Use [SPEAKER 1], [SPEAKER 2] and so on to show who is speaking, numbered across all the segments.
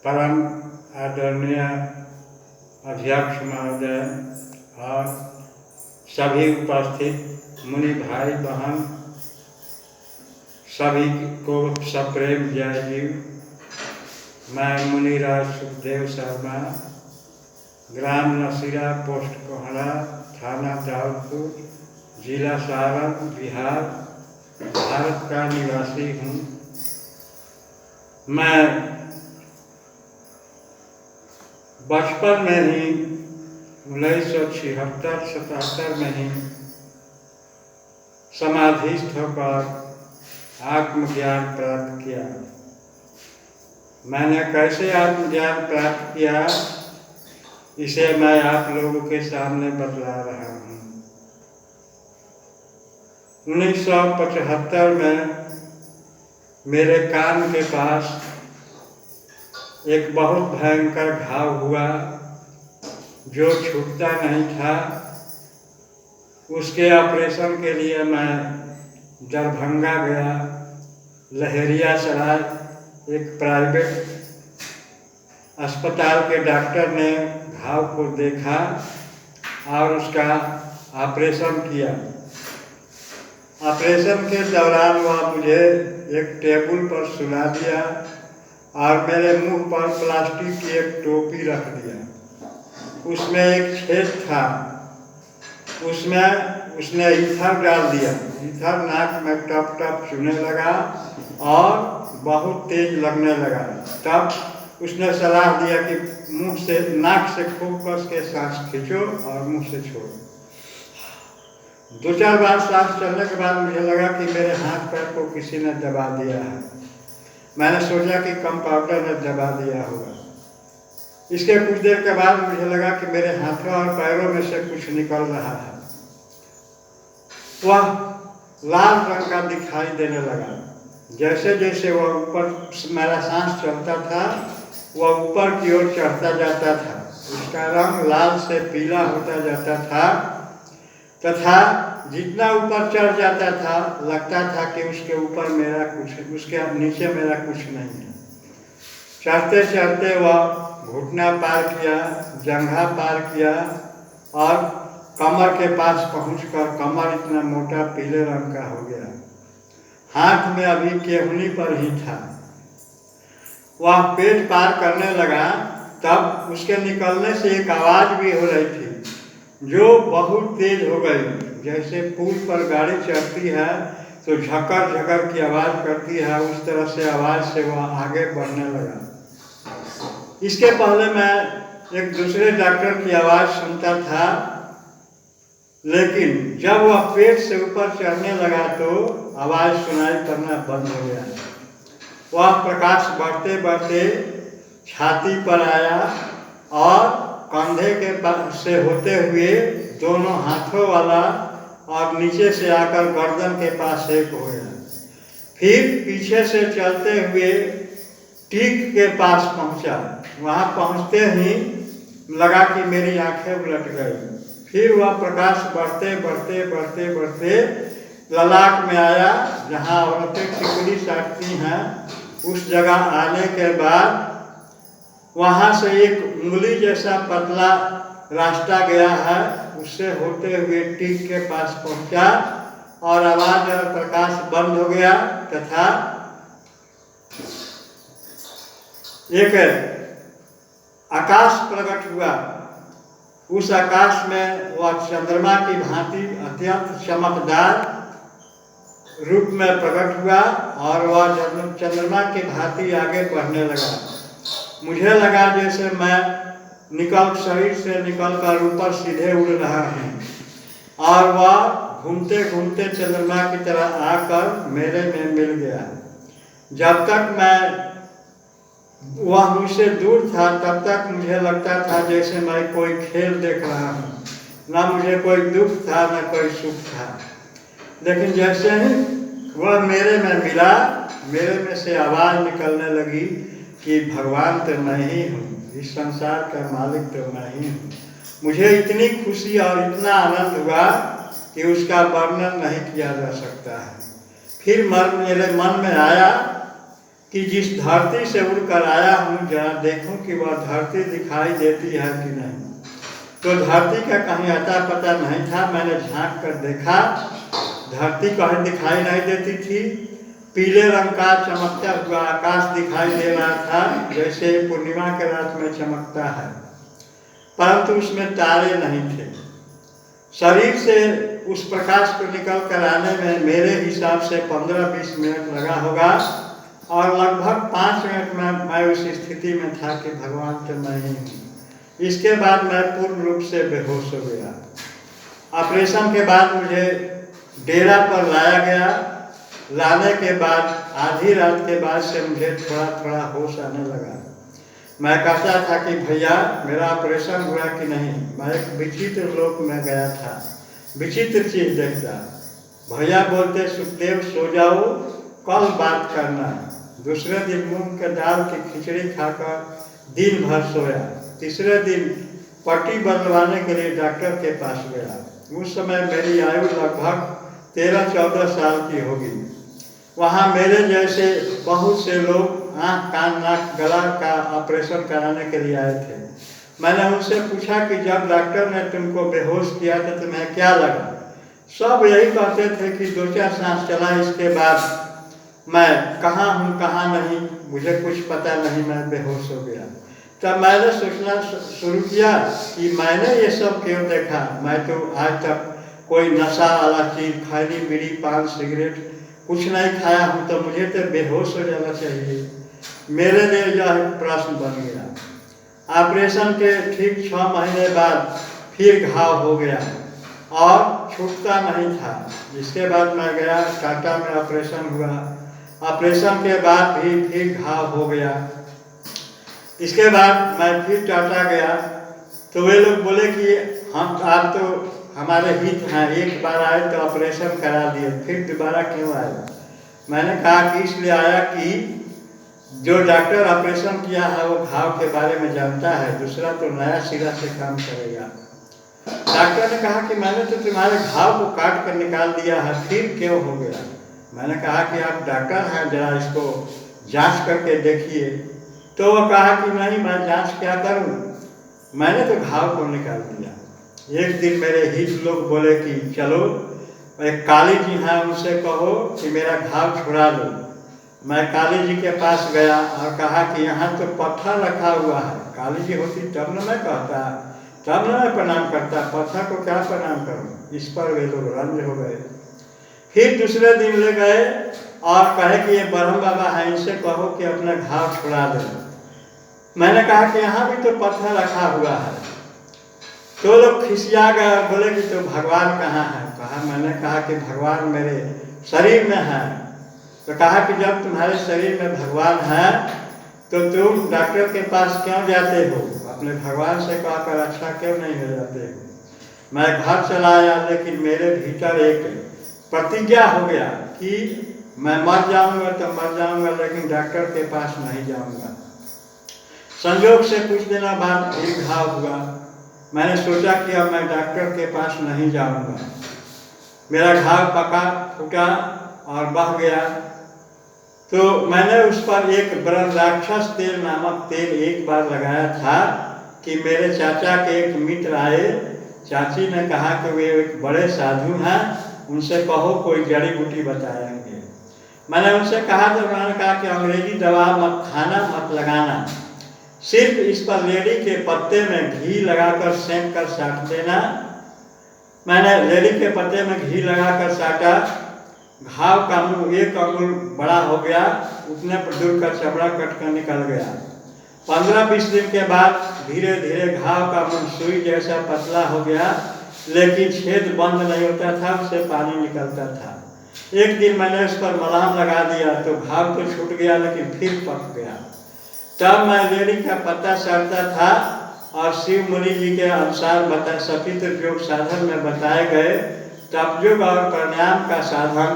[SPEAKER 1] परम आदरणीय अध्यक्ष महोदय और सभी उपस्थित मुनि भाई बहन सभी को सप्रेम जय जीव। मैं मुनिराज सुखदेव शर्मा, ग्राम नसीरा, पोस्ट कोहरा, थाना दाऊदपुर, जिला सारण, बिहार, भारत का निवासी हूँ। मैं बचपन में ही 1976-77 में ही समाधिस्थ होकर आत्मज्ञान प्राप्त किया। मैंने कैसे आत्मज्ञान प्राप्त किया, इसे मैं आप लोगों के सामने बतला रहा हूँ। 1975 में मेरे कान के पास एक बहुत भयंकर घाव हुआ जो छूटता नहीं था। उसके ऑपरेशन के लिए मैं दरभंगा गया। लहेरियासराय एक प्राइवेट अस्पताल के डॉक्टर ने घाव को देखा और उसका ऑपरेशन किया। ऑपरेशन के दौरान वह मुझे एक टेबल पर सुला दिया और मेरे मुंह पर प्लास्टिक की एक टोपी रख दिया। उसमें एक छेद था, उसमें उसने ईथर डाल दिया। ईथर नाक में टप टप चुने लगा और बहुत तेज लगने लगा। तब उसने सलाह दिया कि मुंह से, नाक से खूब कस के सांस खींचो और मुंह से छोड़ो। 2-4 बार सांस चलने के बाद मुझे लगा कि मेरे हाथ पैर को किसी ने दबा दिया है। मैंने सोचा कि कंपाउंडर ने दबा दिया होगा। इसके कुछ देर के बाद मुझे लगा कि मेरे हाथों और पैरों में से कुछ निकल रहा है। वह लाल रंग का दिखाई देने लगा। जैसे जैसे वह ऊपर, मेरा सांस चलता था, वह ऊपर की ओर चढ़ता जाता था। उसका रंग लाल से पीला होता जाता था तथा जितना ऊपर चढ़ जाता था लगता था कि उसके ऊपर मेरा कुछ, उसके नीचे मेरा कुछ नहीं है। चढ़ते चढ़ते वह घुटना पार किया, जंघा पार किया और कमर के पास पहुंचकर कमर इतना मोटा पीले रंग का हो गया। हाथ में अभी केहूनी पर ही था। वह पेट पार करने लगा, तब उसके निकलने से एक आवाज़ भी हो रही थी जो बहुत तेज हो गई। जैसे पुल पर गाड़ी चढ़ती है तो झकर झकर की आवाज़ करती है, उस तरह से आवाज़ से वह आगे बढ़ने लगा। इसके पहले मैं एक दूसरे डॉक्टर की आवाज़ सुनता था, लेकिन जब वह पेट से ऊपर चढ़ने लगा तो आवाज़ सुनाई पड़ना बंद हो गया। वह प्रकाश बढ़ते बढ़ते छाती पर आया और कंधे के पास से होते हुए दोनों हाथों वाला और नीचे से आकर गर्दन के पास एक हो गया। फिर पीछे से चलते हुए टीक के पास पहुंचा। वहां पहुंचते ही लगा कि मेरी आंखें उलट गई। फिर वह प्रकाश बढ़ते बढ़ते बढ़ते बढ़ते ललाट में आया, जहां औरतें टिकली साटती हैं। उस जगह आने के बाद वहां से एक उंगली जैसा पतला रास्ता गया है, उससे होते हुए टीक के पास पहुंचा और आवाज और प्रकाश बंद हो गया तथा एक आकाश प्रकट हुआ। उस आकाश में वह चंद्रमा की भांति अत्यंत चमकदार रूप में प्रकट हुआ और वह चंद्रमा की भांति आगे बढ़ने लगा। मुझे लगा जैसे मैं शरीर से निकलकर ऊपर सीधे उड़ रहा हूँ और वह घूमते घूमते चंद्रमा की तरह आकर मेरे में मिल गया। जब तक वह मुझसे दूर था तब तक मुझे लगता था जैसे मैं कोई खेल देख रहा हूँ। ना मुझे कोई दुख था ना कोई सुख था। लेकिन जैसे ही वह मेरे में मिला, मेरे में से आवाज़ निकलने लगी कि भगवान तो मैं ही हूँ, इस संसार का मालिक तो मैं ही हूँ। मुझे इतनी खुशी और इतना आनंद हुआ कि उसका वर्णन नहीं किया जा सकता है। फिर मेरे मन में आया कि जिस धरती से उड़कर आया हूँ जरा देखूं कि वह धरती दिखाई देती है कि नहीं। तो धरती का कहीं अता पता नहीं था। मैंने झांक कर देखा, धरती कहीं दिखाई नहीं देती थी। पीले रंग का चमकता हुआ आकाश दिखाई दे रहा था, जैसे पूर्णिमा के रात में चमकता है, परंतु उसमें तारे नहीं थे। शरीर से उस प्रकाश को निकल कर आने में मेरे हिसाब से 15-20 मिनट लगा होगा, और लगभग 5 मिनट में मैं उस स्थिति में था कि भगवान तो मैं ही हूँ। इसके बाद मैं पूर्ण रूप से बेहोश हो गया। ऑपरेशन के बाद मुझे डेरा पर लाया गया। लाने के बाद आधी रात के बाद से मुझे थोड़ा थोड़ा होश आने लगा। मैं कहता था कि भैया मेरा ऑपरेशन हुआ कि नहीं। मैं एक विचित्र लोक में गया था, विचित्र चीज देखता। भैया बोलते सुखदेव सो जाओ, कल बात करना। दूसरे दिन मूंग के दाल की खिचड़ी खाकर दिन भर सोया। तीसरे दिन पट्टी बदलवाने के लिए डॉक्टर के पास गया। उस समय मेरी आयु लगभग 13-14 साल की होगी। वहाँ मेरे जैसे बहुत से लोग आँख कान नाक गला का ऑपरेशन कराने के लिए आए थे। मैंने उनसे पूछा कि जब डॉक्टर ने तुमको बेहोश किया था तुम्हें क्या लगा। सब यही कहते थे कि 2-4 सांस चला, इसके बाद मैं कहाँ हूँ कहाँ नहीं मुझे कुछ पता नहीं, मैं बेहोश हो गया। तब मैंने सोचना शुरू किया कि मैंने ये सब क्यों देखा। मैं तो आज तक कोई नशा वाला चीज़, खैनी बीड़ी पान सिगरेट कुछ नहीं खाया हूँ, तो मुझे तो बेहोश हो जाना चाहिए। मेरे लिए यह प्रश्न बन गया। ऑपरेशन के ठीक 6 महीने बाद फिर घाव हो गया और छूटता नहीं था। इसके बाद मैं गया टाटा में, ऑपरेशन हुआ। ऑपरेशन के बाद भी फिर घाव हो गया। इसके बाद मैं फिर टाटा गया तो वे लोग बोले कि हम आप तो हमारे हित हैं, एक बार आए तो ऑपरेशन करा दिए, फिर दोबारा क्यों आए। मैंने कहा कि इसलिए आया कि जो डॉक्टर ऑपरेशन किया है वो घाव के बारे में जानता है, दूसरा तो नया सिरा से काम करेगा। डॉक्टर ने कहा कि मैंने तो तुम्हारे घाव को काट कर निकाल दिया है, फिर क्यों हो गया। मैंने कहा कि आप डॉक्टर हैं, जरा इसको जांच करके देखिए। तो वो कहा कि नहीं, मैं जांच क्या करूं, मैंने तो घाव को निकाल दिया। एक दिन मेरे हित लोग बोले कि चलो एक काली जी हैं, उनसे कहो कि मेरा घाव छुड़ा दो। मैं काली जी के पास गया और कहा कि यहाँ तो पत्थर रखा हुआ है, काली जी होती तब न मैं कहता, तब न मैं प्रणाम करता, पत्थर को क्या प्रणाम करूँ। इस पर वे लोग रंज हो गए। फिर दूसरे दिन ले गए और कहे कि ये ब्रह्म बाबा है, इनसे कहो कि अपना घाव छुड़ा दे। मैंने कहा कि यहाँ भी तो पत्थर रखा हुआ है। तो लोग खिसिया गए, बोले कि तो भगवान कहाँ है। मैंने कहा कि भगवान मेरे शरीर में है। तो कहा कि जब तुम्हारे शरीर में भगवान है तो तुम डॉक्टर के पास क्यों जाते हो, अपने भगवान से कहकर अच्छा क्यों नहीं हो जाते हो। मैं घर चला आया, लेकिन मेरे भीतर एक प्रतिज्ञा हो गया कि मैं मर जाऊंगा तो मर जाऊंगा, लेकिन डॉक्टर के पास नहीं जाऊंगा। संयोग से कुछ दिनों बाद फिर घाव हुआ। मैंने सोचा कि अब मैं डॉक्टर के पास नहीं जाऊंगा। मेरा घाव पका फूटा और बह गया। तो मैंने उस पर एक ब्रह्मराक्षस तेल नामक तेल एक बार लगाया था कि मेरे चाचा के एक मित्र आए। चाची ने कहा कि वे एक बड़े साधु हैं, उनसे कहो कोई जड़ी बूटी बताएंगे। मैंने उनसे कहा तो उन्होंने कहा कि अंग्रेजी दवा मत खाना, मत लगाना, सिर्फ इस पर लेडी के पत्ते में घी लगाकर सेंक कर साट देना। मैंने लेडी के पत्ते में घी लगाकर साटा। घाव का मुंह 1 अंगुल बड़ा हो गया, उतने पर दूर का चमड़ा कट कर निकल गया। 15-20 दिन के बाद धीरे धीरे घाव का मुंह सुई जैसा पतला हो गया, लेकिन छेद बंद नहीं होता था, उससे पानी निकलता था। एक दिन मैंने उस पर मलहम लगा दिया तो घाव तो छूट गया, लेकिन फिर पक गया। तब मैं लेडी का पत्ता साटता था और शिव मुनि जी के अनुसार सपित्र योग साधन में बताए गए तप योग और प्राणायाम का साधन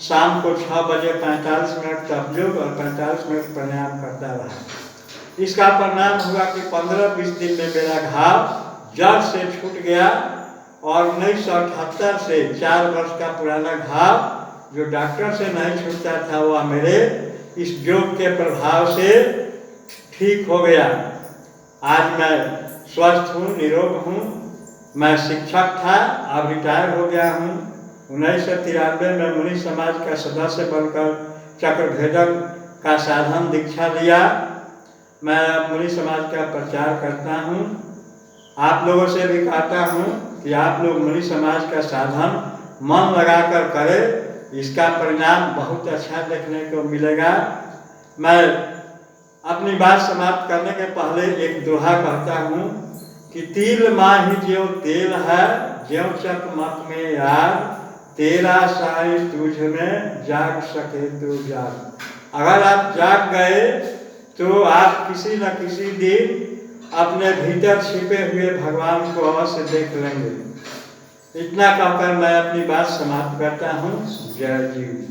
[SPEAKER 1] शाम को 6 बजे 45 मिनट तप योग और 45 मिनट प्राणायाम करता रहा। इसका परिणाम हुआ कि 15-20 दिन में मेरा घाव जड़ से छूट गया और 1978 से 4 वर्ष का पुराना घाव जो डॉक्टर से नहीं छूटता था वह मेरे इस योग के प्रभाव से ठीक हो गया। आज मैं स्वस्थ हूँ, निरोग हूँ। मैं शिक्षक था, अब रिटायर हो गया हूँ। 1993 में मुनि समाज का सदस्य बनकर चक्रभेदक का साधन दीक्षा लिया। मैं अब मुनि समाज का प्रचार करता हूँ। आप लोगों से भी कहता हूँ कि आप लोग मुनि समाज का साधन मन लगाकर करें, इसका परिणाम बहुत अच्छा देखने को मिलेगा। मैं अपनी बात समाप्त करने के पहले एक दोहा कहता हूँ कि तिल माही ज्यों तेल है, ज्यों चकमक में यार, तेरा साई तुझ में जाग सके तो जाग। अगर आप जाग गए तो आप किसी न किसी दिन अपने भीतर छिपे हुए भगवान को अवश्य देख लेंगे। इतना कहकर मैं अपनी बात समाप्त करता हूँ। जय जीव।